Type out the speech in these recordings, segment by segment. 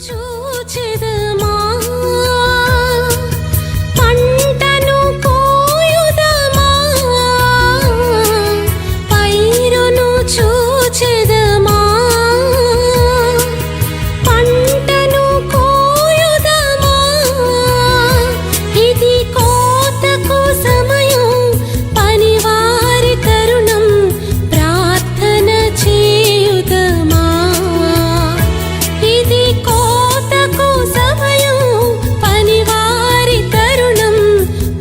చూచెదమా పంటను కోయుదమా పైరును చూచెదమా పంటను కోయుదమా ఇది కోతకు సమయం పనివారి తరుణం ప్రార్థన చేయుదమా ఇది కోతకు సమయం పనివారి తరుణం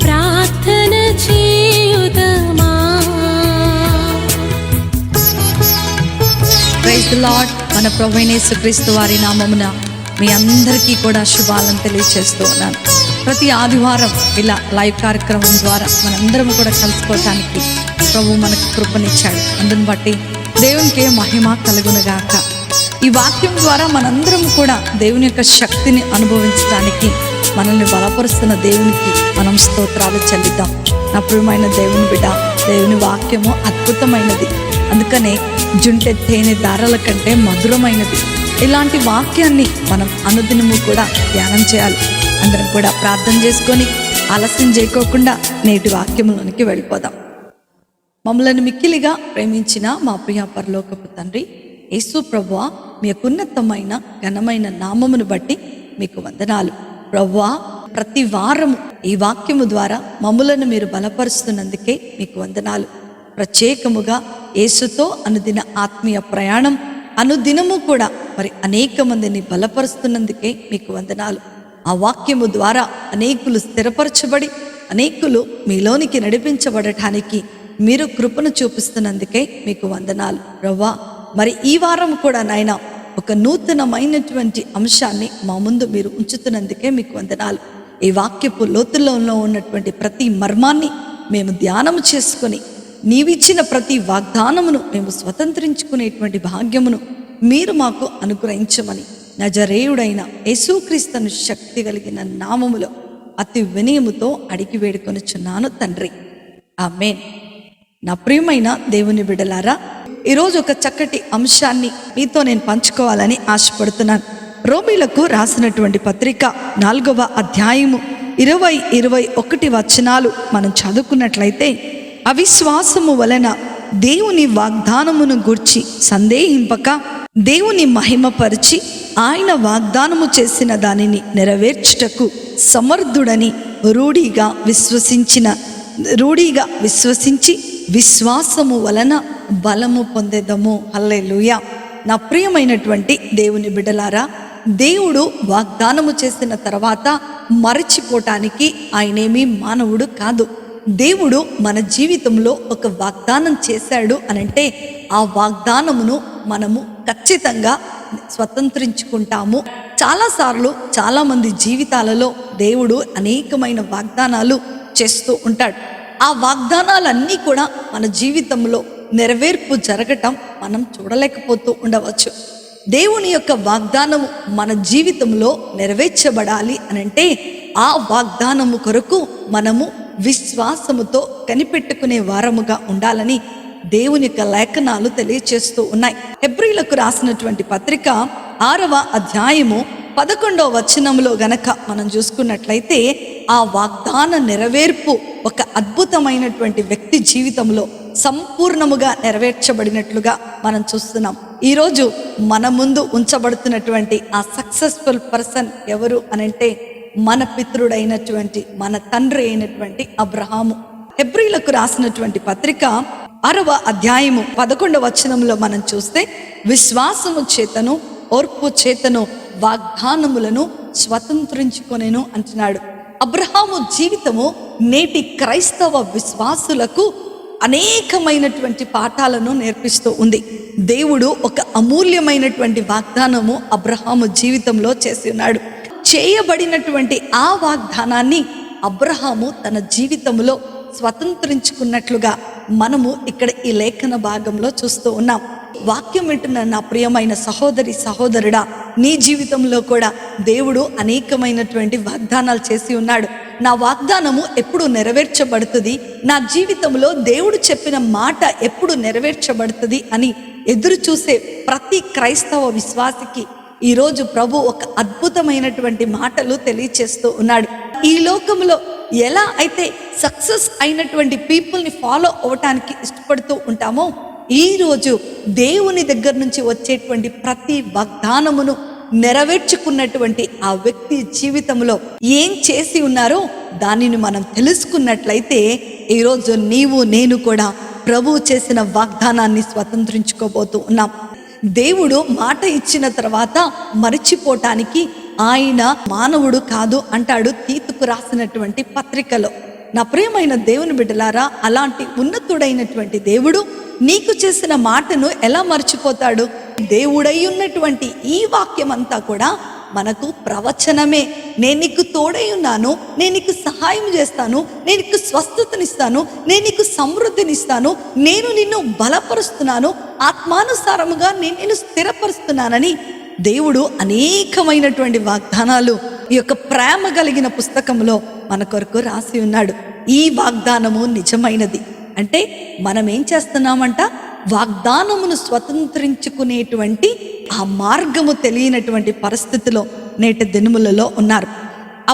ప్రార్థన చేయుదమా. Praise the lord. మన ప్రభువైన యేసుక్రీస్తు వారి నామమున మీ అందరికీ కూడా శుభాలను తెలియజేస్తూ ఉన్నాను. ప్రతి ఆదివారం ఇలా లైవ్ కార్యక్రమం ద్వారా మనందరం కూడా కలుసుకోవటానికి ప్రభు మనకు కృపనిచ్చాడు. అందుని బట్టి దేవునికే మహిమ కలుగునుగాక. ఈ వాక్యం ద్వారా మనందరం కూడా దేవుని యొక్క శక్తిని అనుభవించడానికి మనల్ని బలపరుస్తున్న దేవునికి మనం స్తోత్రాలు చెల్లిద్దాం. నా ప్రియమైన దేవుని బిడ్డ, దేవుని వాక్యము అద్భుతమైనది. అందుకనే జుంటె తేనె దారాల కంటే మధురమైనది. ఇలాంటి వాక్యాన్ని మనం అనుదినము కూడా ధ్యానం చేయాలి. అందరం కూడా ప్రార్థన చేసుకొని ఆలస్యం చేయకోకుండా నేటి వాక్యంలోనికి వెళ్ళిపోదాం. మమ్మల్ని మిక్కిలిగా ప్రేమించిన మా ప్రియ పరలోకపు తండ్రి యేసు ప్రభువా, మీ యొక్క ఉన్నతమైన ఘనమైన నామమును బట్టి మీకు వందనాలు. ప్రభువా, ప్రతి వారము ఈ వాక్యము ద్వారా మమ్ములను మీరు బలపరుస్తున్నందుకే మీకు వందనాలు. ప్రత్యేకముగా యేసుతో అనుదిన ఆత్మీయ ప్రయాణం అనుదినము కూడా మరి అనేక మందిని బలపరుస్తున్నందుకే మీకు వందనాలు. ఆ వాక్యము ద్వారా అనేకులు స్థిరపరచబడి అనేకులు మీలోనికి నడిపించబడటానికి మీరు కృపను చూపిస్తున్నందుకే మీకు వందనాలు. ప్రభువా, మరి ఈ వారం కూడా నాయన ఒక నూతనమైనటువంటి అంశాన్ని మా ముందు మీరు ఉంచుతున్నందుకే మీకు వందనాలు. ఈ వాక్యపు లోతుల్లో ఉన్నటువంటి ప్రతి మర్మాన్ని మేము ధ్యానము చేసుకొని నీవిచ్చిన ప్రతి వాగ్దానమును మేము స్వతంత్రించుకునేటువంటి భాగ్యమును మీరు మాకు అనుగ్రహించమని నజరేయుడైన యేసుక్రీస్తును శక్తి కలిగిన నామములో అతి వినయముతో అడిగి వేడుకొనుచున్నాను తండ్రి, ఆమేన్. నా ప్రియమైన దేవుని బిడ్డలారా, ఈరోజు ఒక చక్కటి అంశాన్ని మీతో నేను పంచుకోవాలని ఆశపడుతున్నాను. రోమీలకు రాసినటువంటి పత్రిక 4వ అధ్యాయము 20-21 వచనాలు మనం చదువుకున్నట్లయితే, అవిశ్వాసము వలన దేవుని వాగ్దానమును గూర్చి సందేహింపక దేవుని మహిమపరిచి ఆయన వాగ్దానము చేసిన దానిని నెరవేర్చుటకు సమర్థుడని రూఢిగా విశ్వసించి విశ్వాసము వలన బలము పొందేదము. హల్లెలూయా. నా ప్రియమైనటువంటి దేవుని బిడ్డలారా, దేవుడు వాగ్దానము చేసిన తర్వాత మరచిపోవటానికి ఆయనేమీ మానవుడు కాదు. దేవుడు మన జీవితంలో ఒక వాగ్దానం చేశాడు అనంటే ఆ వాగ్దానమును మనము ఖచ్చితంగా స్వతంత్రించుకుంటాము. చాలాసార్లు చాలామంది జీవితాలలో దేవుడు అనేకమైన వాగ్దానాలు చేస్తూ ఉంటాడు. ఆ వాగ్దానాలన్నీ కూడా మన జీవితంలో నెరవేర్పు జరగటం మనం చూడలేకపోతూ ఉండవచ్చు. దేవుని యొక్క వాగ్దానము మన జీవితంలో నెరవేర్చబడాలి అనంటే ఆ వాగ్దానము కొరకు మనము విశ్వాసముతో కనిపెట్టుకునే వారముగా ఉండాలని దేవుని యొక్క లేఖనాలు తెలియచేస్తూ ఉన్నాయి. హెబ్రీలకు రాసినటువంటి పత్రిక 6వ అధ్యాయము 11వ వచనంలో గనక మనం చూసుకున్నట్లయితే ఆ వాగ్దాన నెరవేర్పు ఒక అద్భుతమైనటువంటి వ్యక్తి జీవితంలో సంపూర్ణముగా నెరవేర్చబడినట్లుగా మనం చూస్తున్నాం. ఈరోజు మన ముందు ఉంచబడుతున్నటువంటి ఆ సక్సెస్ఫుల్ పర్సన్ ఎవరు అనంటే మన పితరుడైనటువంటి మన తండ్రి అయినటువంటి అబ్రహాము. హెబ్రీలకు రాసినటువంటి పత్రిక 6వ అధ్యాయము 11వ వచనంలో మనం చూస్తే, విశ్వాసము చేతను ఓర్పు చేతను వాగ్దానములను స్వతంత్రించుకొనెను అంటున్నాడు. అబ్రహాము జీవితము నేటి క్రైస్తవ విశ్వాసులకు అనేకమైనటువంటి పాఠాలను నేర్పిస్తూ ఉంది. దేవుడు ఒక అమూల్యమైనటువంటి వాగ్దానము అబ్రహాము జీవితంలో చేసి ఉన్నాడు. చేయబడినటువంటి ఆ వాగ్దానాన్ని అబ్రహాము తన జీవితంలో స్వతంత్రించుకున్నట్లుగా మనము ఇక్కడ ఈ లేఖన భాగంలో చూస్తూ ఉన్నాం. వాక్యం వింటున్న నా ప్రియమైన సహోదరి సహోదరుడా, నీ జీవితంలో కూడా దేవుడు అనేకమైనటువంటి వాగ్దానాలు చేసి ఉన్నాడు. నా వాగ్దానము ఎప్పుడు నెరవేర్చబడుతుంది, నా జీవితంలో దేవుడు చెప్పిన మాట ఎప్పుడు నెరవేర్చబడుతుంది అని ఎదురు చూసే ప్రతి క్రైస్తవ విశ్వాసికి ఈరోజు ప్రభు ఒక అద్భుతమైనటువంటి మాటలు తెలియచేస్తూ ఉన్నాడు. ఈ లోకంలో ఎలా అయితే సక్సెస్ అయినటువంటి పీపుల్ని ఫాలో అవటానికి ఇష్టపడుతూ ఉంటామో, ఈరోజు దేవుని దగ్గర నుంచి వచ్చేటువంటి ప్రతి వాగ్దానమును నెరవేర్చుకున్నటువంటి ఆ వ్యక్తి జీవితంలో ఏం చేసి ఉన్నారో దానిని మనం తెలుసుకున్నట్లయితే ఈరోజు నీవు నేను కూడా ప్రభువు చేసిన వాగ్దానాన్ని స్వతంత్రించుకోబోతూ ఉన్నాం. దేవుడు మాట ఇచ్చిన తర్వాత మరిచిపోవటానికి ఆయన మానవుడు కాదు అంటాడు తీతుకు రాసినటువంటి పత్రికలో. నా ప్రియమైన దేవుని బిడ్డలారా, అలాంటి ఉన్నతుడైనటువంటి దేవుడు నీకు చేసిన మాటను ఎలా మర్చిపోతాడు? దేవుడై ఉన్నటువంటి ఈ వాక్యం అంతా కూడా మనకు ప్రవచనమే. నేను నీకు తోడై ఉన్నాను, నేను నీకు సహాయం చేస్తాను, నేను నీకు స్వస్థతనిస్తాను, నేను నీకు సమృద్ధినిస్తాను, నేను నిన్ను బలపరుస్తున్నాను, ఆత్మానుసారముగా నేను నిన్ను స్థిరపరుస్తున్నానని దేవుడు అనేకమైనటువంటి వాగ్దానాలు ఈ యొక్క ప్రేమ కలిగిన పుస్తకంలో మన కొరకు రాసి ఉన్నాడు. ఈ వాగ్దానము నిజమైనది అంటే మనం ఏం చేస్తున్నామంట? వాగ్దానమును స్వతంత్రించుకునేటువంటి ఆ మార్గము తెలియనటువంటి పరిస్థితిలో నేటి దినములలో ఉన్నారు.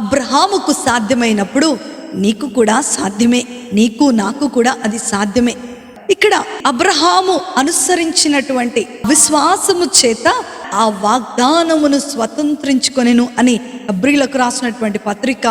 అబ్రహాముకు సాధ్యమైనప్పుడు నీకు కూడా సాధ్యమే, నీకు నాకు కూడా అది సాధ్యమే. ఇక్కడ అబ్రహాము అనుసరించినటువంటి విశ్వాసము చేత ఆ వాగ్దానమును స్వతంత్రించుకొనెను అని హెబ్రీయులకు రాసినటువంటి పత్రిక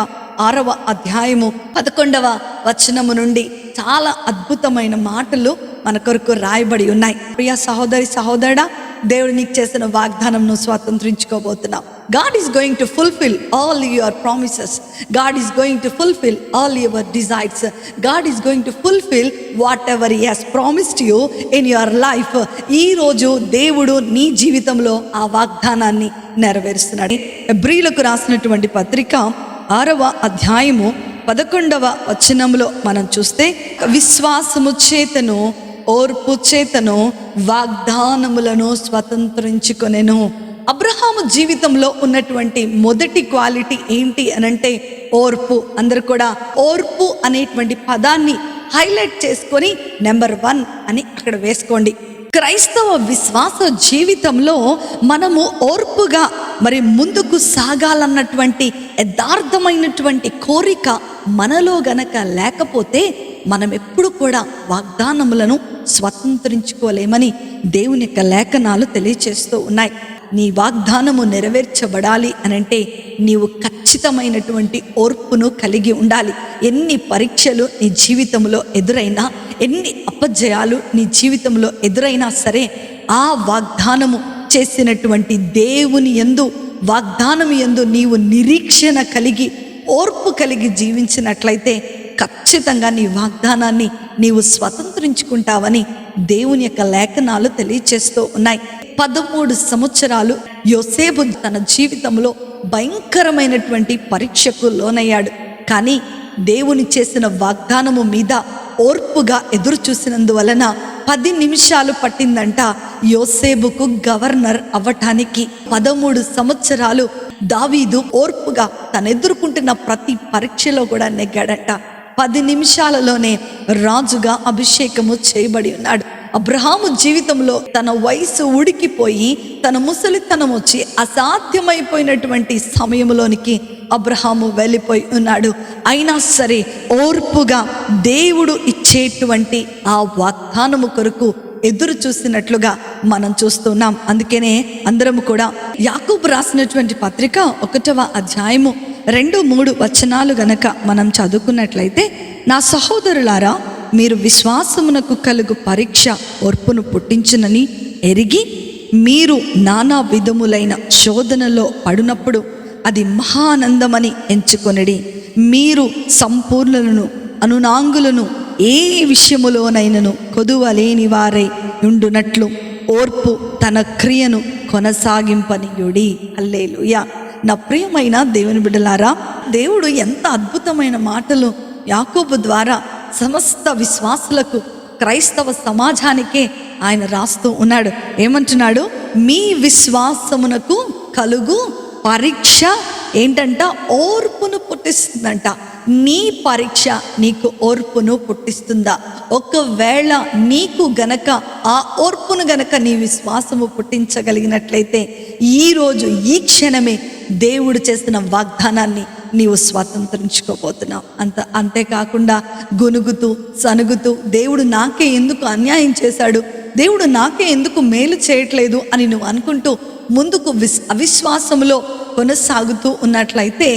6వ అధ్యాయము 11వ వచనము నుండి చాలా అద్భుతమైన మాటలు మన కొరకు రాయబడి ఉన్నాయి. ప్రియ సహోదరి సహోదరుడా, దేవుడు నీకు చేసిన వాగ్దానంను స్వతంత్రించుకోబోతున్నావు. God is going to fulfill all your promises. God is going to fulfill all your desires. God is going to fulfill whatever He has promised you in your life. ఈ రోజు దేవుడు నీ జీవితంలో ఆ వాగ్దానాన్ని నెరవేరుస్తున్నాడు. హెబ్రీయులకు రాసినటువంటి పత్రిక 6వ అధ్యాయము 11వ వచనంలో మనం చూస్తే, విశ్వాసము చేతను ఓర్పు చేతను వాగ్దానములను స్వతంత్రించుకొనెను. అబ్రహాము జీవితంలో ఉన్నటువంటి మొదటి క్వాలిటీ ఏంటి అనంటే ఓర్పు. అందరూ కూడా ఓర్పు అనేటువంటి పదాన్ని హైలైట్ చేసుకొని నెంబర్ 1 అని అక్కడ వేసుకోండి. క్రైస్తవ విశ్వాస జీవితంలో మనము ఓర్పుగా మరి ముందుకు సాగాలన్నటువంటి యథార్థమైనటువంటి కోరిక మనలో గనక లేకపోతే మనం ఎప్పుడు కూడా వాగ్దానములను స్వతంత్రించుకోలేమని దేవుని యొక్క లేఖనాలు తెలియచేస్తూ ఉన్నాయి. నీ వాగ్దానము నెరవేర్చబడాలి అనంటే నీవు ఖచ్చితమైనటువంటి ఓర్పును కలిగి ఉండాలి. ఎన్ని పరీక్షలు నీ జీవితంలో ఎదురైనా, ఎన్ని అపజయాలు నీ జీవితంలో ఎదురైనా సరే, ఆ వాగ్దానము చేసినటువంటి దేవుని యందు, వాగ్దానము యందు నీవు నిరీక్షణ కలిగి ఓర్పు కలిగి జీవించినట్లయితే ఖచ్చితంగా నీ వాగ్దానాన్ని నీవు స్వతంత్రించుకుంటావని దేవుని యొక్క లేఖనాలు తెలియచేస్తూ ఉన్నాయి. 13 సంవత్సరాలు యోసేపు తన జీవితంలో భయంకరమైనటువంటి పరీక్షకు లోనయ్యాడు. కానీ దేవుని చేసిన వాగ్దానము మీద ఓర్పుగా ఎదురు చూసినందువలన 10 నిమిషాలు పట్టిందంట యోసేపుకు గవర్నర్ అవ్వటానికి. 13 సంవత్సరాలు దావీదు ఓర్పుగా తను ఎదుర్కొంటున్న ప్రతి పరీక్షలో కూడా నెగ్గాడట. 10 నిమిషాలలోనే రాజుగా అభిషేకము చేయబడి ఉన్నాడు. అబ్రహాము జీవితంలో తన వయసు ఉడికిపోయి తన ముసలితనం వచ్చి అసాధ్యమైపోయినటువంటి సమయంలోనికి అబ్రహాము వెళ్ళిపోయి ఉన్నాడు. అయినా సరే ఓర్పుగా దేవుడు ఇచ్చేటువంటి ఆ వాగ్దానము కొరకు ఎదురు చూసినట్లుగా మనం చూస్తున్నాం. అందుకనే అందరం కూడా యాకోబు రాసినటువంటి పత్రిక 1వ అధ్యాయము 2-3 వచనాలు గనక మనం చదువుకున్నట్లయితే, నా సహోదరులారా, మీరు విశ్వాసమునకు కలుగు పరీక్ష ఓర్పును పుట్టించునని ఎరిగి మీరు నానా విధములైన శోధనలో పడినప్పుడు అది మహానందమని ఎంచుకొనిడి. మీరు సంపూర్ణులను అనునాంగులను ఏ విషయములోనైనను కొదువలేని వారై ఉండునట్లు ఓర్పు తన క్రియను కొనసాగింపనీయుడి. హల్లెలూయా. నా ప్రియమైన దేవుని బిడ్డలారా, దేవుడు ఎంత అద్భుతమైన మాటలు యాకోబు ద్వారా సమస్త విశ్వాసులకు, క్రైస్తవ సమాజానికే ఆయన రాస్తూ ఉన్నాడు. ఏమంటున్నాడు? మీ విశ్వాసమునకు కలుగు పరీక్ష ఏంటంట? ఓర్పును పుట్టిస్తుందంట. నీ పరీక్ష నీకు ఓర్పును పుట్టిస్తుందా? ఒకవేళ నీకు గనక ఆ ఓర్పును గనక నీ విశ్వాసము పుట్టించగలిగినట్లయితే ఈరోజు ఈ క్షణమే దేవుడు చేసిన వాగ్దానాన్ని నీవు స్వతంత్రించుకోబోతున్నావు. అంతేకాకుండా గొనుగుతూ సనుగుతూ దేవుడు నాకే ఎందుకు అన్యాయం చేశాడు, దేవుడు నాకే ఎందుకు మేలు చేయట్లేదు అని నువ్వు అనుకుంటూ ముందుకు అవిశ్వాసంలో కొనసాగుతూ ఉన్నట్లయితే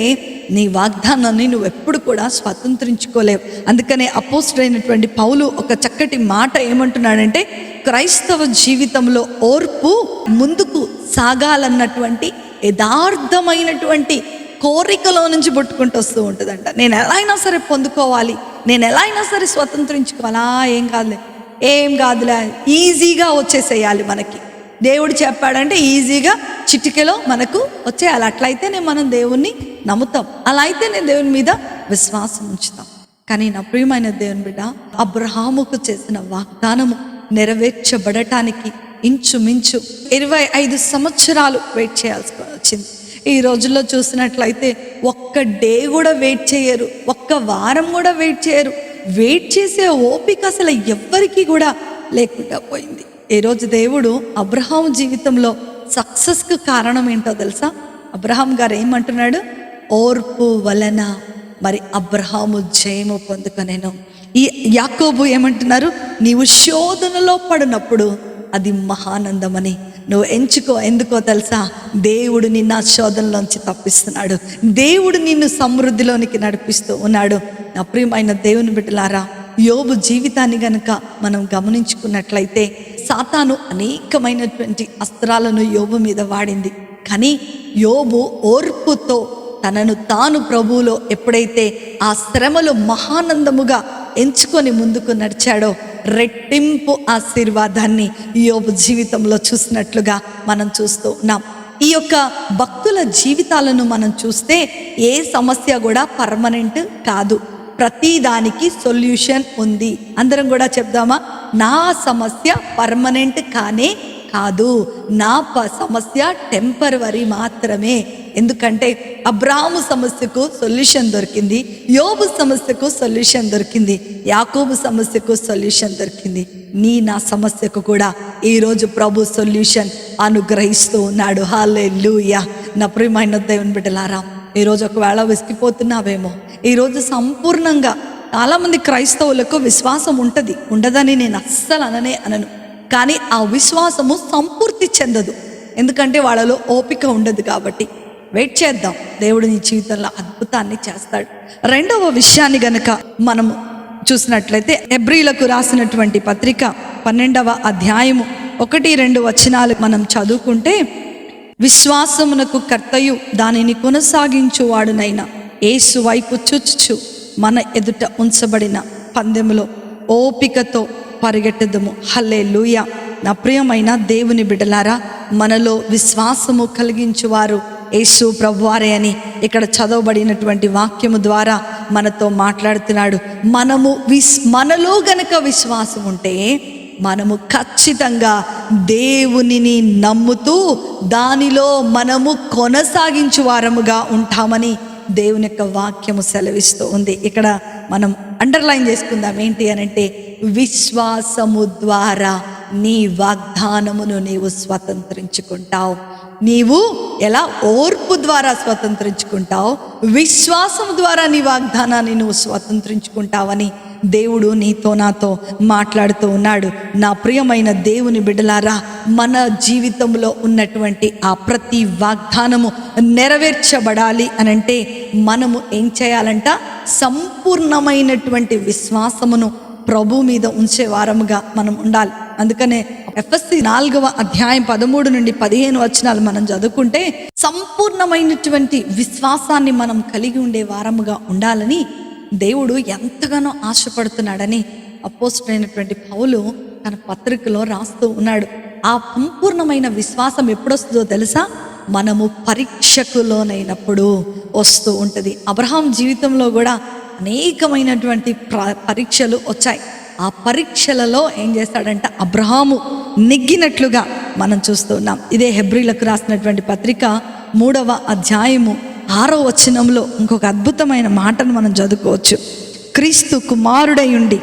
నీ వాగ్దానాన్ని నువ్వు ఎప్పుడు కూడా స్వతంత్రించుకోలేవు. అందుకనే అపోస్తలుడైనటువంటి పౌలు ఒక చక్కటి మాట ఏమంటున్నాడంటే, క్రైస్తవ జీవితంలో ఓర్పు ముందుకు సాగాలన్నటువంటి యథార్థమైనటువంటి కోరికలో నుంచి పుట్టుకుంటూ వస్తూ ఉంటుందంట. నేను ఎలా అయినా సరే పొందుకోవాలి, నేను ఎలా అయినా సరే స్వతంత్రించుకోవాలా, ఏం కాదులే ఈజీగా వచ్చేసేయాలి. మనకి దేవుడు చెప్పాడంటే ఈజీగా చిటికెలో మనకు వచ్చేయాలి. అట్లయితేనే మనం దేవుణ్ణి నమ్ముతాం, అలా అయితేనే దేవుని మీద విశ్వాసం ఉంచుతాం. కానీ నా ప్రియమైన దేవుని బిడ్డ, అబ్రహాముకు చేసిన వాగ్దానము నెరవేర్చబడటానికి ఇంచుమించు 25 సంవత్సరాలు వెయిట్ చేయాల్సి వచ్చింది. ఈ రోజుల్లో చూసినట్లయితే ఒక్క డే కూడా వెయిట్ చేయరు, ఒక్క వారం కూడా వెయిట్ చేయరు. వెయిట్ చేసే ఓపిక అసలు ఎవ్వరికీ కూడా లేకుండా పోయింది. ఈరోజు దేవుడు అబ్రహాం జీవితంలో సక్సెస్కు కారణం ఏంటో తెలుసా? అబ్రహాం గారు ఏమంటున్నాడు? ఓర్పు వలన మరి అబ్రహాము జయము పొందుకొనెను. ఈ యాకోబు ఏమంటున్నారు? నీవు శోధనలో పడినప్పుడు అది మహానందమని నువ్వు ఎంచుకో. ఎందుకో తెలుసా? దేవుడు నిన్ను ఆ శోధనలోంచి తప్పిస్తున్నాడు, దేవుడు నిన్ను సమృద్ధిలోనికి నడిపిస్తూ ఉన్నాడు. నా ప్రియమైన దేవుని బిడ్డలారా, యోబు జీవితాన్ని గనుక మనం గమనించుకున్నట్లయితే సాతాను అనేకమైనటువంటి అస్త్రాలను యోబు మీద వాడింది. కానీ యోబు ఓర్పుతో తనను తాను ప్రభువులో ఎప్పుడైతే ఆ శ్రమలు మహానందముగా ఎంచుకొని ముందుకు నడిచాడో రెట్టింపు ఆశీర్వాదాన్ని యోబు జీవితంలో చూసినట్లుగా మనం చూస్తూ ఉన్నాం. ఈ యొక్క భక్తుల జీవితాలను మనం చూస్తే ఏ సమస్య కూడా పర్మనెంట్ కాదు, ప్రతిదానికి సొల్యూషన్ ఉంది. అందరం కూడా చెప్దామా? నా సమస్య పర్మనెంట్ కానే కాదు, నా సమస్య టెంపరవరీ మాత్రమే. ఎందుకంటే అబ్రాహాము సమస్యకు సొల్యూషన్ దొరికింది, యోబు సమస్యకు సొల్యూషన్ దొరికింది, యాకోబు సమస్యకు సొల్యూషన్ దొరికింది. నా సమస్యకు కూడా ఈరోజు ప్రభు సొల్యూషన్ అనుగ్రహిస్తూ ఉన్నాడు. హల్లెలూయా. నా ప్రియమైన దేవుని బిడ్డలారా, ఈరోజు ఒకవేళ విసిగిపోతున్నావేమో, ఈరోజు సంపూర్ణంగా చాలామంది క్రైస్తవులకు విశ్వాసం ఉంటుంది, ఉండదని నేను అస్సలు అనను. కానీ ఆ విశ్వాసము సంపూర్తి చెందదు, ఎందుకంటే వాళ్ళలో ఓపిక ఉండదు. కాబట్టి వెయిట్ చేద్దాం, దేవుడు నీ జీవితంలో అద్భుతాన్ని చేస్తాడు. రెండవ విషయాన్ని గనక మనము చూసినట్లయితే హెబ్రీలకు రాసినటువంటి పత్రిక 12వ అధ్యాయము 1-2 వచనాలు మనం చదువుకుంటే, విశ్వాసమునకు కర్తయు దానిని కొనసాగించువాడునైన యేసు వైపు చూచుచు మన ఎదుట ఉంచబడిన పందెములో ఓపికతో పరిగెట్టెదము. హల్లెలూయా. నా ప్రియమైన దేవుని బిడ్డలారా, మనలో విశ్వాసము కలిగించువారు యేసు ప్రభువారే అని ఇక్కడ చదవబడినటువంటి వాక్యము ద్వారా మనతో మాట్లాడుతున్నాడు. మనలో గనక విశ్వాసం ఉంటే మనము ఖచ్చితంగా దేవునిని నమ్ముతూ దానిలో మనము కొనసాగించు వారముగా ఉంటామని దేవుని యొక్క వాక్యము సెలవిస్తూ ఉంది. ఇక్కడ మనం అండర్లైన్ చేసుకుందాం. ఏంటి అనంటే, విశ్వాసము ద్వారా నీ వాగ్దానమును నీవు స్వతంత్రించుకుంటావు. నీవు ఎలా ఓర్పు ద్వారా స్వతంత్రించుకుంటావు, విశ్వాసం ద్వారా నీ వాగ్దానాన్ని నువ్వు స్వతంత్రించుకుంటావని దేవుడు నీతో నాతో మాట్లాడుతూ ఉన్నాడు. నా ప్రియమైన దేవుని బిడ్డలారా, మన జీవితంలో ఉన్నటువంటి ఆ ప్రతి వాగ్దానము నెరవేర్చబడాలి అనంటే మనము ఏం చేయాలంట? సంపూర్ణమైనటువంటి విశ్వాసమును ప్రభు మీద ఉంచే వారముగా మనం ఉండాలి. అందుకనే ఎఫెసీ 4వ అధ్యాయం 13-15 వచనాలు మనం చదువుకుంటే, సంపూర్ణమైనటువంటి విశ్వాసాన్ని మనం కలిగి ఉండే వారముగా ఉండాలని దేవుడు ఎంతగానో ఆశపడుతున్నాడని అపోస్తలుడైనటువంటి పౌలు తన పత్రికలో రాస్తూ ఉన్నాడు. ఆ సంపూర్ణమైన విశ్వాసం ఎప్పుడొస్తుందో తెలుసా? మనము పరీక్షకులోనైనప్పుడు వస్తూ ఉంటుంది. అబ్రహాం జీవితంలో కూడా అనేకమైనటువంటి పరీక్షలు వచ్చాయి. ఆ పరీక్షలలో ఏం చేస్తాడంటే అబ్రహాము నెగ్గినట్లుగా మనం చూస్తూ ఉన్నాం. ఇదే హెబ్రీలకు రాసినటువంటి పత్రిక 3వ అధ్యాయము 6వ వచనంలో ఇంకొక అద్భుతమైన మాటను మనం చదువుకోవచ్చు. క్రీస్తు కుమారుడై ఉండి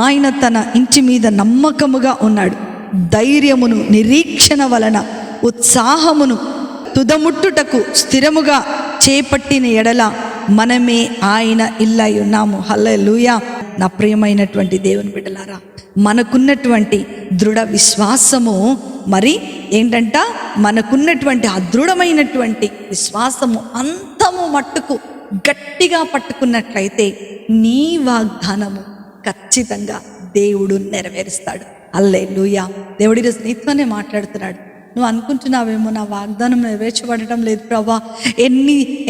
ఆయన తన ఇంటి మీద నమ్మకముగా ఉన్నాడు. ధైర్యమును నిరీక్షణ వలన ఉత్సాహమును తుదముట్టుటకు స్థిరముగా చేపట్టిన ఎడల మనమే ఆయన ఇల్లై ఉన్నాము. హల్లెలూయా. నా ప్రియమైనటువంటి దేవుని బిడ్డలారా, మనకున్నటువంటి దృఢ విశ్వాసము మరి ఏంటంట, మనకున్నటువంటి అదృఢమైనటువంటి విశ్వాసము అంతము మట్టుకు గట్టిగా పట్టుకున్నట్లయితే నీ వాగ్దానము ఖచ్చితంగా దేవుడు నెరవేరుస్తాడు. హల్లెలూయా. దేవుడి ఈరోజు నీతోనే మాట్లాడుతున్నాడు. నువ్వు అనుకుంటున్నావేమో నా వాగ్దానం నెరవేర్చబడటం లేదు ప్రభా,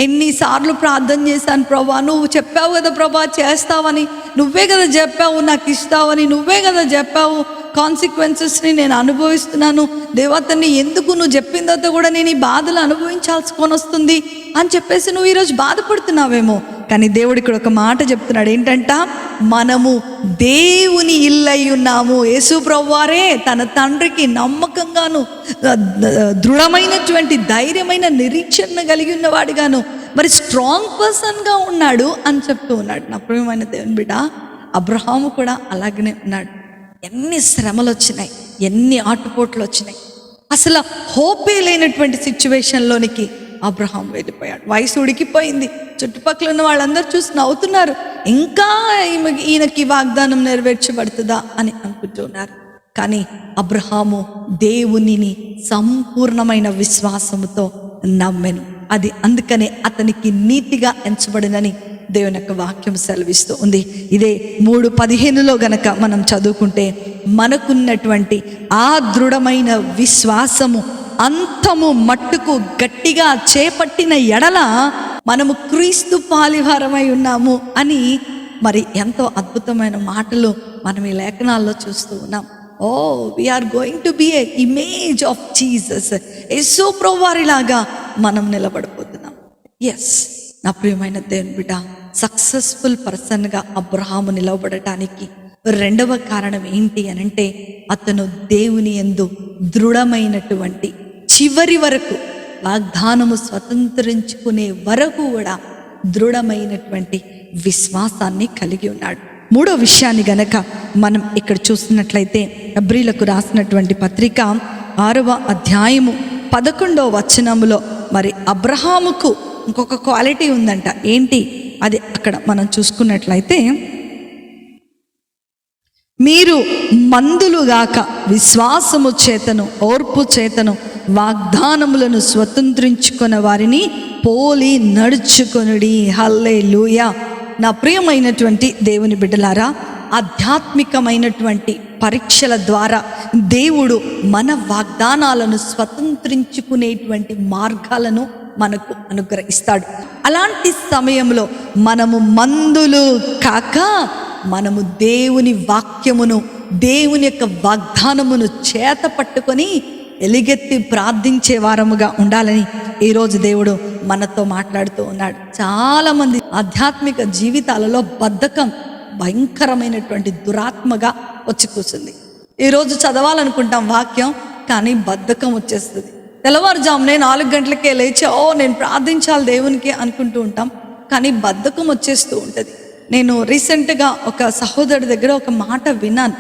ఎన్నిసార్లు ప్రార్థన చేశాను ప్రభా, నువ్వు చెప్పావు కదా ప్రభా చేస్తావని, నువ్వే కదా చెప్పావు నాకు ఇస్తావని, నువ్వే కదా చెప్పావు, కాన్సిక్వెన్సెస్ని నేను అనుభవిస్తున్నాను దేవతని, ఎందుకు నువ్వు చెప్పిన తర్వాత కూడా నేను ఈ బాధలు అనుభవించాల్సుకొని వస్తుంది అని చెప్పేసి నువ్వు ఈరోజు బాధపడుతున్నావేమో. కానీ దేవుడు ఇక్కడ ఒక మాట చెప్తున్నాడు. ఏంటంట, మనము దేవుని ఇల్లై ఉన్నాము. యేసు ప్రభువారే తన తండ్రికి నమ్మకంగాను దృఢమైనటువంటి ధైర్యమైన నిరీక్షణ కలిగి ఉన్నవాడిగాను మరి స్ట్రాంగ్ పర్సన్గా ఉన్నాడు అని చెప్తూ ఉన్నాడు. నా ప్రియమైన దేవుని బిడ్డ, అబ్రహాము కూడా అలాగనే ఉన్నాడు. ఎన్ని శ్రమలు వచ్చినాయి, ఎన్ని ఆటుపోట్లు వచ్చినాయి, అసలు హోపే లేనటువంటి సిచ్యువేషన్లోనికి అబ్రహాం వెళ్ళిపోయాడు. వయసు ఉడికిపోయింది, చుట్టుపక్కల ఉన్న వాళ్ళందరూ చూసి నవ్వుతున్నారు, ఇంకా ఈయనకి వాగ్దానం నెరవేర్చబడుతుందా అని అనుకుంటున్నారు. కానీ అబ్రహాము దేవునిని సంపూర్ణమైన విశ్వాసముతో నమ్మెను. అది అందుకనే అతనికి నీతిగా ఎంచబడినని దేవుని యొక్క వాక్యం సెలవిస్తూ ఉంది. ఇదే 3:15 గనక మనం చదువుకుంటే, మనకున్నటువంటి ఆ దృఢమైన విశ్వాసము అంతము మట్టుకు గట్టిగా చేపట్టిన ఎడల మనము క్రీస్తు పాలివారమై ఉన్నాము అని మరి ఎంతో అద్భుతమైన మాటలు మనం ఈ లేఖనాల్లో చూస్తూ ఉన్నాం. Oh we are going to be a image of Jesus. యేసు ప్రభువారిలాగా మనం నిలబడిపోతున్నాం. ఎస్, నా ప్రియమైన దేవుని బిడ్డ, సక్సెస్ఫుల్ పర్సన్గా అబ్రహాము నిలబడటానికి రెండవ కారణం ఏంటి అని అంటే, అతను దేవుని యందు దృఢమైనటువంటి చివరి వరకు వాగ్దానము స్వతంత్రించుకునే వరకు కూడా దృఢమైనటువంటి విశ్వాసాన్ని కలిగి ఉన్నాడు. మూడో విషయాన్ని గనక మనం ఇక్కడ చూసినట్లయితే, హెబ్రీలకు రాసినటువంటి పత్రిక 6వ అధ్యాయము 11వ వచనములో మరి అబ్రహాముకు ఇంకొక క్వాలిటీ ఉందంట. ఏంటి అది అక్కడ మనం చూసుకున్నట్లయితే, మీరు మందులుగాక విశ్వాసము చేతను ఓర్పు చేతను వాగ్దానములను స్వతంత్రించుకున్న వారిని పోలి నడుచుకొనుడి. హల్లెలూయా. నా ప్రియమైనటువంటి దేవుని బిడ్డలారా, ఆధ్యాత్మికమైనటువంటి పరీక్షల ద్వారా దేవుడు మన వాగ్దానాలను స్వతంత్రించుకునేటువంటి మార్గాలను మనకు అనుగ్రహిస్తాడు. అలాంటి సమయంలో మనము మందులు కాక మనము దేవుని వాక్యమును, దేవుని యొక్క వాగ్దానమును చేత పట్టుకొని ఎలుగెత్తి ప్రార్థించే వారముగా ఉండాలని ఈరోజు దేవుడు మనతో మాట్లాడుతూ ఉన్నాడు. చాలామంది ఆధ్యాత్మిక జీవితాలలో బద్ధకం భయంకరమైనటువంటి దురాత్మగా వచ్చి కూర్చుంది. ఈరోజు చదవాలనుకుంటాం వాక్యం, కానీ బద్ధకం వచ్చేస్తుంది. తెల్లవారుజామునే 4 గంటలకే లేచి నేను ప్రార్థించాలి దేవునికి అనుకుంటూ ఉంటాం, కానీ బద్ధకం వచ్చేస్తూ ఉంటుంది. నేను రీసెంట్గా ఒక సహోదరుడి దగ్గర ఒక మాట విన్నాను.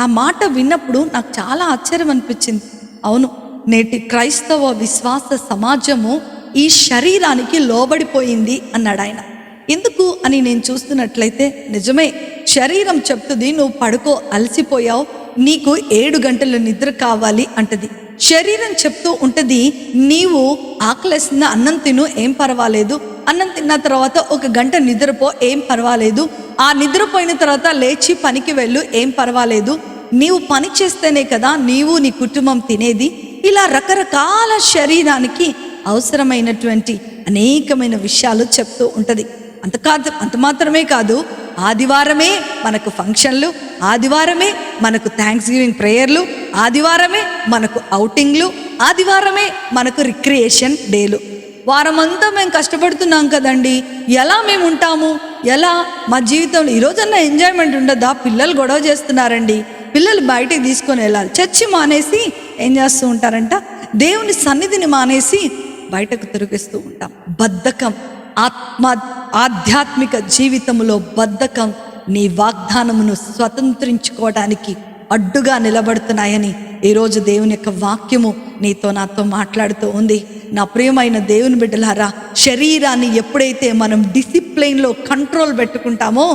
ఆ మాట విన్నప్పుడు నాకు చాలా ఆశ్చర్యం అనిపించింది. అవును, నేటి క్రైస్తవ విశ్వాస సమాజము ఈ శరీరానికి లోబడిపోయింది అన్నాడు ఆయన. ఎందుకు అని నేను చూస్తున్నట్లయితే, నిజమే, శరీరం చెప్తుంది నువ్వు పడుకో, అలసిపోయావు, నీకు 7 గంటల నిద్ర కావాలి అంటది. శరీరం చెప్తూ ఉంటుంది నీవు ఆకలేసిన అన్నం తిను, ఏం పర్వాలేదు, అన్నం తిన్న తర్వాత 1 గంట నిద్రపో, ఏం పర్వాలేదు, ఆ నిద్రపోయిన తర్వాత లేచి పనికి వెళ్ళు, ఏం పర్వాలేదు, నీవు పని చేస్తేనే కదా నీవు నీ కుటుంబం తినేది. ఇలా రకరకాల శరీరానికి అవసరమైనటువంటి అనేకమైన విషయాలు చెప్తూ ఉంటుంది. అంత మాత్రమే కాదు, ఆదివారమే మనకు ఫంక్షన్లు, ఆదివారమే మనకు థ్యాంక్స్ గివింగ్ ప్రేయర్లు, ఆదివారమే మనకు ఔటింగ్లు, ఆదివారమే మనకు రిక్రియేషన్ డేలు. వారమంతా మేము కష్టపడుతున్నాం కదండి, ఎలా మేము ఉంటాము, ఎలా మా జీవితంలో ఈరోజన్నా ఎంజాయ్మెంట్ ఉండదా? పిల్లలు గొడవ చేస్తున్నారండి, పిల్లలు బయటికి తీసుకొని వెళ్ళాలి, చర్చి మానేసి ఏం చేస్తూ ఉంటారంట, దేవుని సన్నిధిని మానేసి బయటకు తిరిగిస్తూ ఉంటాం. బద్ధకం, ఆధ్యాత్మిక జీవితంలో బద్ధకం నీ వాగ్దానమును స్వతంత్రించుకోవడానికి అడ్డుగా నిలబడుతున్నాయని ఈరోజు దేవుని యొక్క వాక్యము నీతో నాతో మాట్లాడుతూ ఉంది. నా ప్రియమైన దేవుని బిడ్డలారా, శరీరాన్ని ఎప్పుడైతే మనం డిసిప్లైన్లో కంట్రోల్ పెట్టుకుంటామో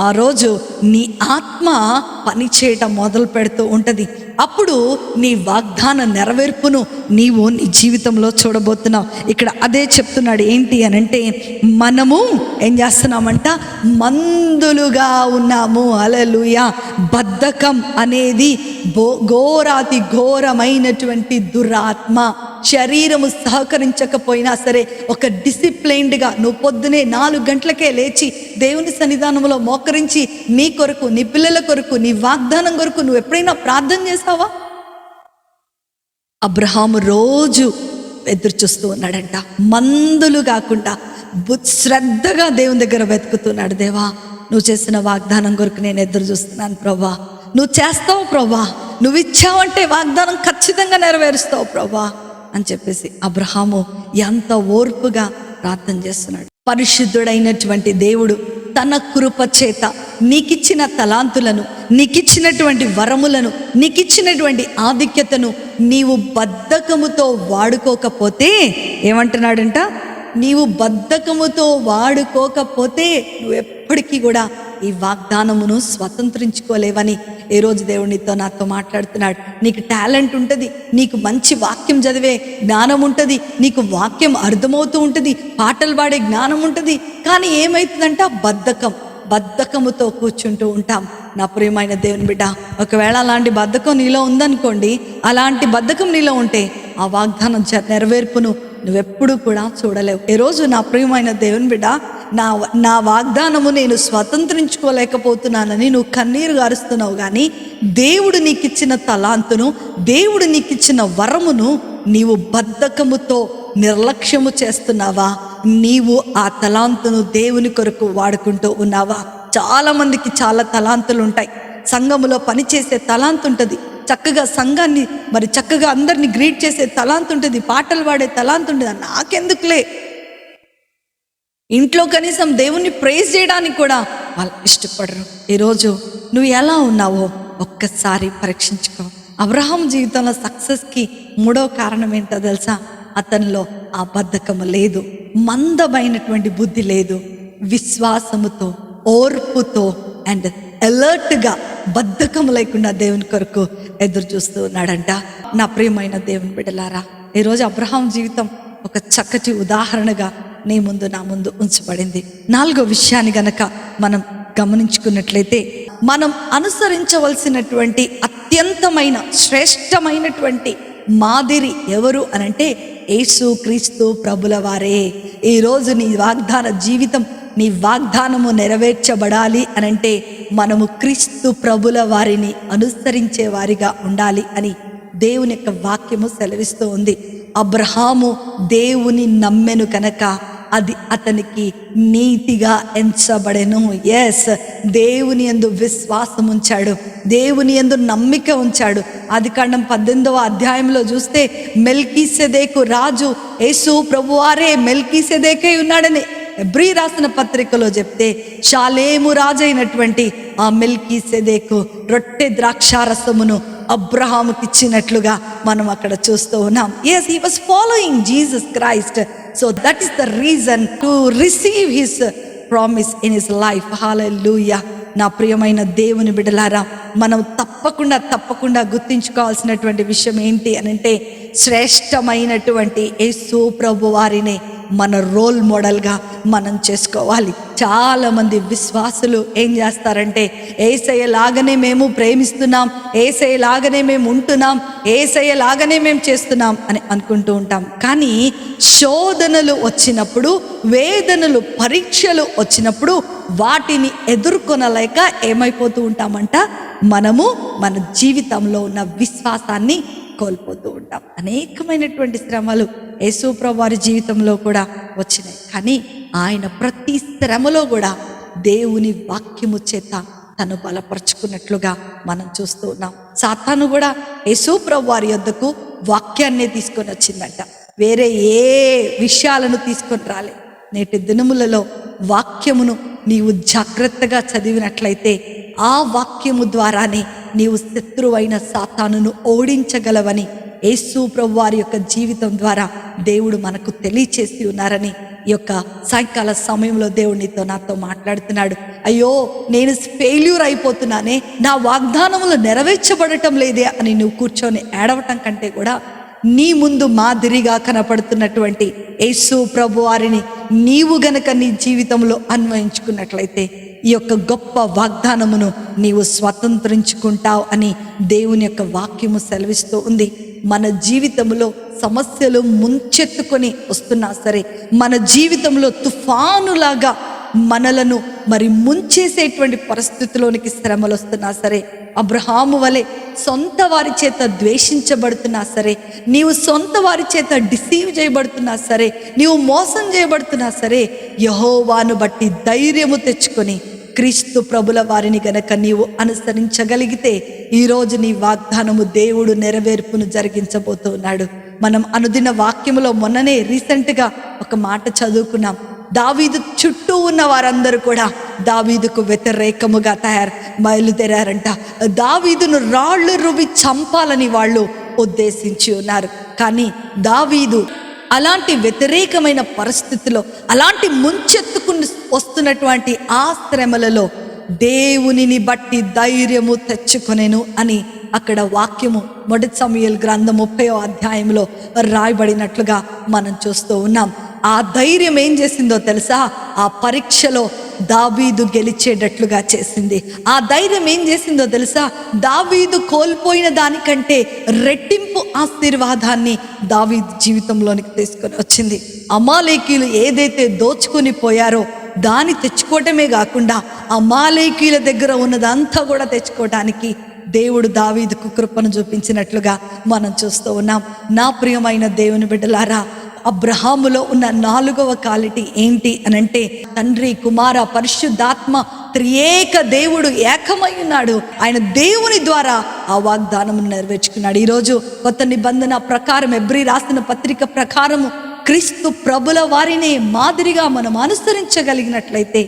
ఆ రోజు నీ ఆత్మ పనిచేయటం మొదలు పెడుతూ ఉంటుంది. అప్పుడు నీ వాగ్దాన నెరవేర్పును నీవు నీ జీవితంలో చూడబోతున్నావు. ఇక్కడ అదే చెప్తున్నాడు. ఏంటి అని అంటే, మనము ఏం చేస్తున్నామంట? మందులుగా ఉన్నాము. హల్లెలూయా. బద్ధకం అనేది ఘోరాతి ఘోరమైనటువంటి దురాత్మ. శరీరము సహకరించకపోయినా సరే ఒక డిసిప్లైన్డ్గా నువ్వు పొద్దునే 4 గంటలకే లేచి దేవుని సన్నిధానంలో మోకరించి నీ కొరకు, నీ పిల్లల కొరకు, నీ వాగ్దానం కొరకు నువ్వు ఎప్పుడైనా ప్రార్థన చేస్తావా? అబ్రహాము రోజు ఎదురు చూస్తూ ఉన్నాడంట. మందులు కాకుండా శ్రద్ధగా దేవుని దగ్గర వెతుకుతున్నాడు. దేవా, నువ్వు చేసిన వాగ్దానం కొరకు నేను ఎదురు చూస్తున్నాను ప్రభా. నువ్వు చేస్తావు ప్రభా, నువ్వు ఇచ్చావంటే వాగ్దానం ఖచ్చితంగా నెరవేరుస్తావు ప్రభా అని చెప్పేసి అబ్రహాము ఎంత ఓర్పుగా ప్రార్థన చేస్తున్నాడు. పరిశుద్ధుడైనటువంటి దేవుడు తన కృప చేత నీకిచ్చిన తలాంతులను, నీకిచ్చినటువంటి వరములను, నీకిచ్చినటువంటి ఆధిక్యతను నీవు బద్ధకముతో వాడుకోకపోతే ఏమంటున్నాడంట? నీవు బద్ధకముతో వాడుకోకపోతే నువ్వు ఎప్పటికీ కూడా ఈ వాగ్దానమును స్వతంత్రించుకోలేవని ఈరోజు దేవునితో నాతో మాట్లాడుతున్నాడు. నీకు టాలెంట్ ఉంటుంది, నీకు మంచి వాక్యం చదివే జ్ఞానం ఉంటుంది, నీకు వాక్యం అర్థమవుతూ ఉంటుంది, పాటలు పాడే జ్ఞానం ఉంటుంది. కానీ ఏమవుతుందంట? బద్ధకముతో కూర్చుంటూ ఉంటాం. నా ప్రియమైన దేవుని బిడ్డ, ఒకవేళ అలాంటి బద్ధకం నీలో ఉందనుకోండి, అలాంటి బద్ధకం నీలో ఉంటే ఆ వాగ్దానం నెరవేర్పును నువ్వెప్పుడు కూడా చూడలేవు. ఈరోజు నా ప్రియమైన దేవుని బిడ్డ, నా వాగ్దానము నేను స్వతంత్రించుకోలేకపోతున్నానని నువ్వు కన్నీరు గారుస్తున్నావు. కానీ దేవుడు నీకిచ్చిన తలాంతును, దేవుడు నీకిచ్చిన వరమును నీవు బద్ధకముతో నిర్లక్ష్యము చేస్తున్నావా? నీవు ఆ తలాంతును దేవుని కొరకు వాడుకుంటూ ఉన్నావా? చాలా మందికి చాలా తలాంతులు ఉంటాయి. సంఘములో పనిచేసే తలాంతు ఉంటుంది, చక్కగా సంఘాన్ని చక్కగా అందరినీ గ్రీట్ చేసే తలాంతు ఉంటుంది, పాటలు పాడే తలాంతు ఉంటుంది. నాకెందుకులే, ఇంట్లో కనీసం దేవుణ్ణి ప్రైజ్ చేయడానికి కూడా వాళ్ళు ఇష్టపడరు. ఈరోజు నువ్వు ఎలా ఉన్నావో ఒక్కసారి పరీక్షించుకో. అబ్రహాం జీవితంలో సక్సెస్కి 3వ కారణం ఏంటో తెలుసా? అతనిలో ఆ బద్ధకము లేదు, మందమైనటువంటి బుద్ధి లేదు. విశ్వాసముతో, ఓర్పుతో అండ్ అలర్ట్గా, బద్ధకం లేకుండా దేవుని కొరకు ఎదురు చూస్తూ ఉన్నాడంట. నా ప్రియమైన దేవుని బిడ్డలారా, ఈరోజు అబ్రహాం జీవితం ఒక చక్కటి ఉదాహరణగా నా ముందు ఉంచబడింది. 4వ విషయాన్ని గనక మనం గమనించుకున్నట్లయితే, మనం అనుసరించవలసినటువంటి అత్యంతమైన శ్రేష్టమైనటువంటి మాదిరి ఎవరు అనంటే యేసు క్రీస్తు ప్రభుల వారే. ఈరోజు నీ వాగ్దాన జీవితం, నీ వాగ్దానము నెరవేర్చబడాలి అనంటే మనము క్రీస్తు ప్రభుల వారిని అనుసరించే వారిగా ఉండాలి అని దేవుని యొక్క వాక్యము సెలవిస్తూ ఉంది. అబ్రహాము దేవుని నమ్మెను కనుక అది అతనికి నీతిగా ఎంచబడెను. ఎస్, దేవుని యందు విశ్వాసం ఉంచాడు, దేవుని యందు నమ్మిక ఉంచాడు. ఆదికాండం 18వ అధ్యాయంలో చూస్తే మెల్కీసెదెకు రాజు యేసు ప్రభువారే మెల్కీసెదెకై ఉన్నాడని హెబ్రీ రాసిన పత్రికలో చెప్తే, షాలేము రాజైనటువంటి ఆ మెల్కీసెదెకు రొట్టె ద్రాక్షారసమును అబ్రహాముకి ఇచ్చినట్లుగా మనం అక్కడ చూస్తూ ఉన్నాం. Yes, he was following Jesus Christ. So that is the reason to receive his promise in his life. Hallelujah. నా ప్రియమైన దేవుని బిడ్డలారా, మనం తప్పకుండా గుర్తించుకోవాల్సినటువంటి విషయం ఏంటి అనంటే, శ్రేష్టమైనటువంటి యేసు ప్రభు వారిని మన రోల్ మోడల్గా మనం చేసుకోవాలి. చాలామంది విశ్వాసులు ఏం చేస్తారంటే, యేసయ్య లాగానే మేము ప్రేమిస్తున్నాం, యేసయ్య లాగానే మేము ఉంటున్నాం, యేసయ్య లాగానే మేము చేస్తున్నాం అని అనుకుంటూ ఉంటాం. కానీ శోధనలు వచ్చినప్పుడు, వేదనలు, పరీక్షలు వచ్చినప్పుడు వాటిని ఎదుర్కొనలేక ఏమైపోతూ ఉంటామంట, మనము మన జీవితంలో ఉన్న విశ్వాసాన్ని కోల్పోతూ ఉంటాం. అనేకమైనటువంటి శ్రమలు యేసు ప్రభువు వారి జీవితంలో కూడా వచ్చినాయి. కానీ ఆయన ప్రతి శ్రమలో కూడా దేవుని వాక్యము చేత తను బలపరుచుకున్నట్లుగా మనం చూస్తూ ఉన్నాం. సాతాను కూడా యేసు ప్రభువు వారి యొద్దకు వాక్యాన్ని తీసుకొని వచ్చిందంట. వేరే ఏ విషయాలను తీసుకొని రాలే. నేటి దినములలో వాక్యమును నీవు జాగ్రత్తగా చదివినట్లయితే ఆ వాక్యము ద్వారానే నీవు శత్రువైన సాతానును ఓడించగలవని యేసు ప్రభు వారి యొక్క జీవితం ద్వారా దేవుడు మనకు తెలియచేసి ఉన్నారని ఈ యొక్క సాయంకాల సమయంలో దేవుడు నీతో నాతో మాట్లాడుతున్నాడు. అయ్యో నేను ఫెయిల్యూర్ అయిపోతున్నానే, నా వాగ్దానములు నెరవేర్చబడటం లేదే అని నువ్వు కూర్చొని ఏడవటం కంటే కూడా నీ ముందు మాదిరిగా కనపడుతున్నటువంటి యేసు ప్రభు వారిని నీవు గనక నీ జీవితంలో అన్వయించుకున్నట్లయితే ఈ యొక్క గొప్ప వాగ్దానమును నీవు స్వతంత్రించుకుంటావు అని దేవుని యొక్క వాక్యము సెలవిస్తూ ఉంది. మన జీవితంలో సమస్యలు ముంచెత్తుకొని వస్తున్నా సరే, మన జీవితంలో తుఫానులాగా మనలను మరి ముంచేసేటువంటి పరిస్థితిలోనికి శ్రమలు వస్తున్నా సరే, అబ్రహాము వలె సొంత వారి చేత ద్వేషించబడుతున్నా సరే, నీవు సొంత వారి చేత డిసీవ్ చేయబడుతున్నా సరే, నీవు మోసం చేయబడుతున్నా సరే, యెహోవాను బట్టి ధైర్యము తెచ్చుకొని క్రీస్తు ప్రభుల వారిని గనక నీవు అనుసరించగలిగితే ఈరోజు నీ వాగ్దానము దేవుడు నెరవేర్పును జరిగించబోతున్నాడు. మనం అనుదిన వాక్యములో మొన్ననే రీసెంట్గా ఒక మాట చదువుకున్నాం. దావీదు చుట్టూ ఉన్న వారందరూ కూడా దావీదుకు వ్యతిరేకముగా బయలుదేరారంట. దావీదును రాళ్ళు రువి చంపాలని వాళ్ళు ఉద్దేశించి ఉన్నారు. కానీ దావీదు అలాంటి వ్యతిరేకమైన పరిస్థితిలో, అలాంటి ముంచెత్తుకుని వస్తున్నటువంటి ఆ శ్రమలలో దేవునిని బట్టి ధైర్యము తెచ్చుకొనెను అని అక్కడ వాక్యము 1 సమూయేలు గ్రంథం 30వ అధ్యాయంలో రాయబడినట్లుగా మనం చూస్తూ ఉన్నాం. ఆ ధైర్యం ఏం చేసిందో తెలుసా? ఆ పరీక్షలో దావీదు గెలిచేటట్లుగా చేసింది. ఆ ధైర్యం ఏం చేసిందో తెలుసా? దావీదు కోల్పోయిన దానికంటే రెట్టింపు ఆశీర్వాదాన్ని దావీదు జీవితంలోనికి తీసుకొని వచ్చింది. అమాలేకీయులు ఏదైతే దోచుకొని పోయారో దాన్ని తెచ్చుకోవటమే కాకుండా అమాలేకీయుల దగ్గర ఉన్నదంతా కూడా తెచ్చుకోవటానికి దేవుడు దావీదుకు కృపను చూపించినట్లుగా మనం చూస్తూ ఉన్నాం. నా ప్రియమైన దేవుని బిడ్డలారా, అబ్రహాములో ఉన్న 4వ క్వాలిటీ ఏంటి అనంటే, తండ్రి కుమార పరిశుద్ధాత్మ త్రియేక దేవుడు ఏకమై ఉన్నాడు. ఆయన దేవుని ద్వారా ఆ వాగ్దానమును నెరవేర్చుకున్నాడు. ఈరోజు కొత్త నిబంధన ప్రకారం, ఎబ్రీ రాసిన పత్రిక ప్రకారము క్రీస్తు ప్రభుల వారిని మాదిరిగా మనం అనుసరించగలిగినట్లయితే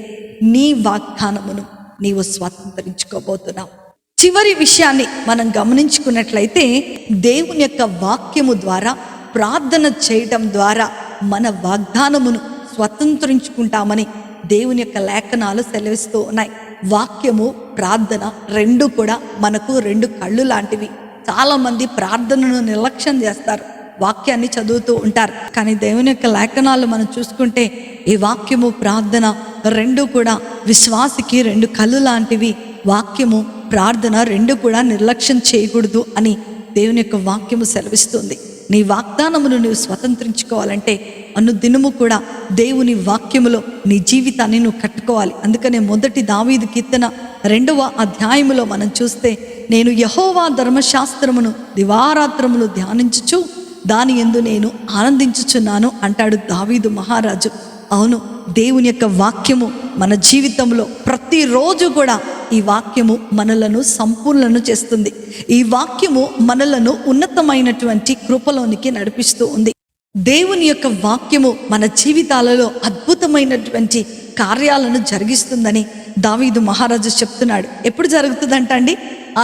నీ వాగ్దానమును నీవు స్వతంత్రించుకోబోతున్నావు. చివరి విషయాన్ని మనం గమనించుకున్నట్లయితే, దేవుని యొక్క వాక్యము ద్వారా ప్రార్థన చేయటం ద్వారా మన వాగ్దానమును స్వతంత్రించుకుంటామని దేవుని యొక్క లేఖనాలు సెలవిస్తూ ఉన్నాయి. వాక్యము, ప్రార్థన రెండు కూడా మనకు 2 కళ్ళు లాంటివి. చాలామంది ప్రార్థనను నిర్లక్ష్యం చేస్తారు, వాక్యాన్ని చదువుతూ ఉంటారు. కానీ దేవుని యొక్క లేఖనాలు మనం చూసుకుంటే ఈ వాక్యము, ప్రార్థన రెండు కూడా విశ్వాసికి 2 కళ్ళు లాంటివి. వాక్యము, ప్రార్థన రెండు కూడా నిర్లక్ష్యం చేయకూడదు అని దేవుని యొక్క వాక్యము సెలవిస్తుంది. నీ వాగ్దానమును నువ్వు స్వతంత్రించుకోవాలంటే అనుదినము కూడా దేవుని వాక్యములో నీ జీవితాన్ని నువ్వు కట్టుకోవాలి. అందుకనే మొదటి దావీదు కీర్తన 2వ అధ్యాయములో మనం చూస్తే, నేను యెహోవా ధర్మశాస్త్రమును దివారాత్రములు ధ్యానించుచు దాని యందు నేను ఆనందించుచున్నాను అంటాడు దావీదు మహారాజు. అవును, దేవుని యొక్క వాక్యము మన జీవితంలో ప్రతిరోజు కూడా ఈ వాక్యము మనలను సంపూర్ణను చేస్తుంది. ఈ వాక్యము మనలను ఉన్నతమైనటువంటి కృపలోనికి నడిపిస్తూ ఉంది. దేవుని యొక్క వాక్యము మన జీవితాలలో అద్భుతమైనటువంటి కార్యాలను జరిగిస్తుందని దావీదు మహారాజు చెప్తున్నాడు. ఎప్పుడు జరుగుతుందంటండి?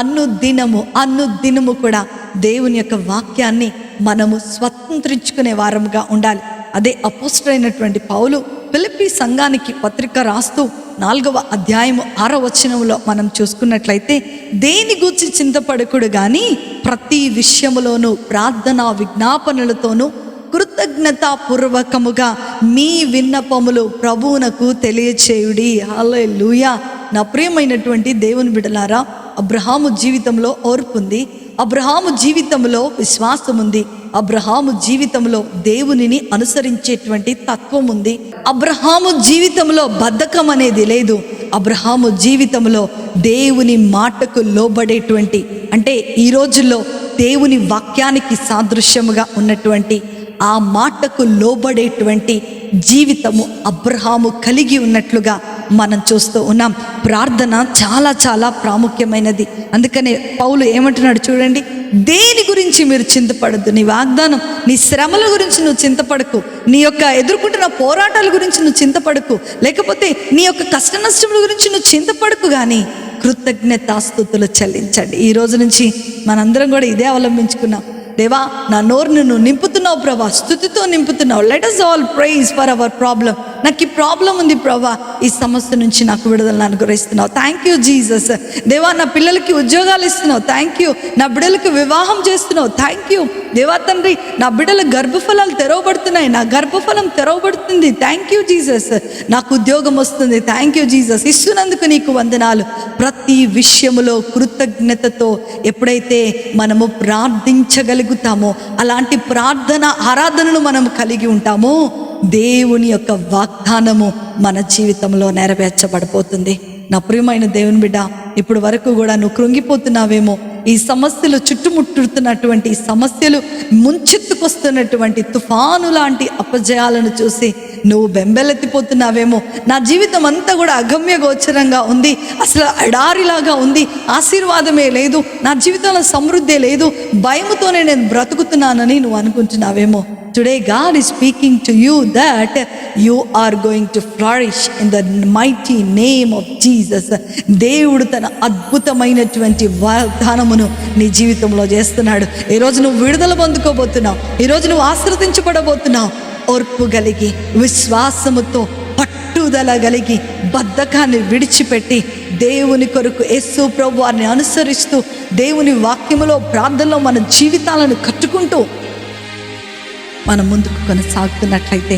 అనుదినము కూడా దేవుని యొక్క వాక్యాన్ని మనము స్వతంత్రించుకునే వారముగా ఉండాలి. అదే అపోస్తలుడైనటువంటి పౌలు ఫిలిప్పీ సంఘానికి పత్రిక రాస్తూ 4వ అధ్యాయము 6వ వచనంలో మనం చూసుకున్నట్లయితే, దేని గూర్చి చింతపడకుడు గాని ప్రతి విషయములోనూ ప్రార్థనా విజ్ఞాపనలతోనూ కృతజ్ఞతాపూర్వకముగా మీ విన్నపములు ప్రభువునకు తెలియచేయుడి. హల్లెలూయా. నా ప్రియమైనటువంటి దేవుని బిడ్డలారా, అబ్రహాము జీవితంలో ఓర్పు ఉంది, అబ్రహాము జీవితంలో విశ్వాసం ఉంది, అబ్రహాము జీవితంలో దేవునిని అనుసరించేటువంటి తత్వం ఉంది. అబ్రహాము జీవితంలో బద్ధకం అనేది లేదు. అబ్రహాము జీవితంలో దేవుని మాటకు లోబడేటువంటి, అంటే ఈ రోజుల్లో దేవుని వాక్యానికి సాదృశ్యముగా ఉన్నటువంటి ఆ మాటకు లోబడేటువంటి జీవితము అబ్రహాము కలిగి ఉన్నట్లుగా మనం చూస్తూ ఉన్నాం. ప్రార్థన చాలా చాలా ప్రాముఖ్యమైనది. అందుకనే పౌలు ఏమంటున్నాడు చూడండి, దేని గురించి మీరు చింతపడద్దు. నీ వాగ్దానం, నీ శ్రమల గురించి నువ్వు చింతపడకు, నీ యొక్క ఎదుర్కొంటున్న పోరాటాల గురించి నువ్వు చింతపడకు, లేకపోతే నీ యొక్క కష్ట నష్టముల గురించి నువ్వు చింతపడకు, కానీ కృతజ్ఞతాస్తుతులు చెల్లించండి. ఈ రోజు నుంచి మనందరం కూడా ఇదే అవలంబించుకున్నాం. దేవా, నా నోరును నువ్వు నింపుతున్నావు ప్రభా, స్తుతితో నింపుతున్నావు. Let us all praise for our problem. నాకు ఈ ప్రాబ్లం ఉంది ప్రభా, ఈ సమస్య నుంచి నాకు విడుదలను అనుగ్రహిస్తున్నావు. Thank you Jesus. దేవా, నా పిల్లలకి ఉద్యోగాలు ఇస్తున్నావు, థ్యాంక్ యూ. నా బిడ్డలకి వివాహం చేస్తున్నావు, థ్యాంక్ యూ. దేవా తండ్రి, నా బిడ్డల గర్భఫలాలు తెరవబడుతున్నాయి, నా గర్భఫలం తెరవబడుతుంది, థ్యాంక్ యూ జీసస్. నాకు ఉద్యోగం వస్తుంది, థ్యాంక్ యూ జీసస్. ఇస్తున్నందుకు నీకు వందనాలు. ప్రతి విషయములో కృతజ్ఞతతో ఎప్పుడైతే మనము ప్రార్థించగలుగుతామో, అలాంటి ప్రార్థన ఆరాధనను మనం కలిగి ఉంటామో, దేవుని యొక్క వాగ్దానము మన జీవితంలో నెరవేర్చబడిపోతుంది. నా ప్రియమైన దేవుని బిడ్డ, ఇప్పుడు వరకు కూడా నువ్వు కృంగిపోతున్నావేమో, ఈ సమస్యలు చుట్టుముట్టుతున్నటువంటి ఈ సమస్యలు ముంచెత్తుకొస్తున్నటువంటి తుఫాను లాంటి అపజయాలను చూసి నువ్వు బెంబెలెత్తిపోతున్నావేమో. నా జీవితం అంతా కూడా అగమ్య గోచరంగా ఉంది, అసలు ఎడారిలాగా ఉంది, ఆశీర్వాదమే లేదు, నా జీవితంలో సమృద్ధి లేదు, భయముతోనే నేను బ్రతుకుతున్నానని నువ్వు అనుకుంటున్నావేమో. Today God is speaking to you that you are going to flourish in the mighty name of Jesus. దేవుడు తన అద్భుతమైనటువంటి వాగ్దానమును నీ జీవితంలో చేస్తున్నాడు. ఈరోజు నువ్వు విడుదల పొందుకోబోతున్నావు, ఈరోజు నువ్వు ఆశీర్వదించబడబోతున్నావు. ఓర్పు కలిగి, విశ్వాసముతో, పట్టుదల కలిగి, బద్ధకాన్ని విడిచిపెట్టి దేవుని కొరకు యేసు ప్రభు వారిని అనుసరిస్తూ దేవుని వాక్యములో ప్రార్థనలో మన జీవితాలను కట్టుకుంటూ మనం ముందుకు కొనసాగుతున్నట్లయితే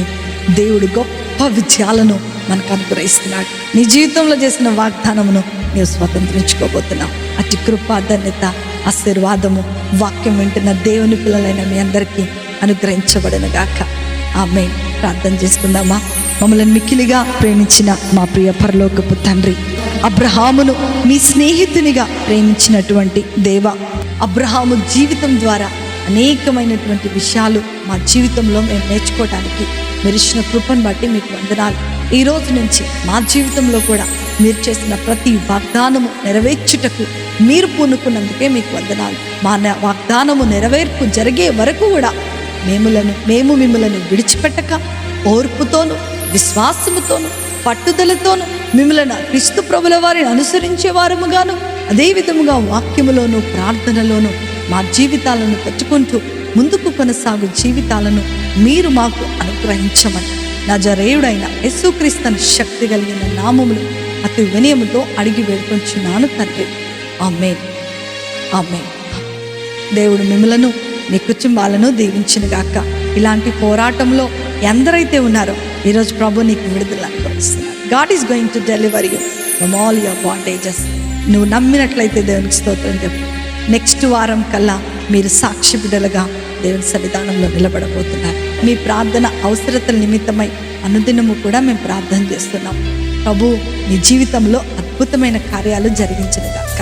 దేవుడు గొప్ప విజయాలను మనకు అనుగ్రహిస్తున్నాడు. నీ జీవితంలో చేసిన వాగ్దానమును నీవు స్వతంత్రించుకోబోతున్నావు. అతి కృప, ధన్యత, ఆశీర్వాదము వాక్యం వింటున్న దేవుని పిల్లలైన మీ అందరికీ అనుగ్రహించబడను గాక. ఆమేన్. ప్రార్థన చేసుకుందామా? మమ్మల్ని మిక్కిలిగా ప్రేమించిన మా ప్రియ పరలోకపు తండ్రి, అబ్రహామును నీ స్నేహితునిగా ప్రేమించినటువంటి దేవ, అబ్రహాము జీవితం ద్వారా అనేకమైనటువంటి విషయాలు మా జీవితంలో మేము నేర్చుకోవడానికి మీరు ఇచ్చిన కృపను బట్టి మీకు వందనాలు. ఈ రోజు నుంచి మా జీవితంలో కూడా మీరు చేసిన ప్రతి వాగ్దానము నెరవేర్చుటకు మీరు పూనుకున్నందుకే మీకు వందనాలు. మా వాగ్దానము నెరవేర్పు జరిగే వరకు కూడా మేము మిమ్మలను విడిచిపెట్టక ఓర్పుతోను, విశ్వాసముతోను, పట్టుదలతోను మిమ్మల్ని క్రీస్తు ప్రభుల వారిని అనుసరించే వారముగాను, అదేవిధముగా వాక్యములోను ప్రార్థనలోను మా జీవితాలను పెట్టుకుంటూ ముందుకు కొనసాగు జీవితాలను మీరు మాకు అనుగ్రహించమని నజరేయుడైన యేసుక్రీస్తు శక్తి కలిగిన నామములు అతి వినయముతో అడిగి వేడుకొంచున్నాను తండ్రి. ఆమేన్. ఆమేన్. దేవుడు మిమ్మలను మీ కుటుంబాలను దీవించునుగాక. ఇలాంటి పోరాటంలో ఎందరైతే ఉన్నారో ఈరోజు ప్రభు నీకు విడుదల అనుగ్రహిస్తున్నారు. God is going to deliver you from all your bondages. నువ్వు నమ్మినట్లయితే దేవునికి స్తోత్రం చెప్పు. నెక్స్ట్ వారం కల్లా మీరు సాక్షి బిడ్డలుగా దేవుని సన్నిధానంలో నిలబడబోతున్నారు. మీ ప్రార్థన అవసరతల నిమిత్తమై అనుదినము కూడా మేము ప్రార్థన చేస్తున్నాం. ప్రభు మీ జీవితంలో అద్భుతమైన కార్యాలు జరిగించునుగాక.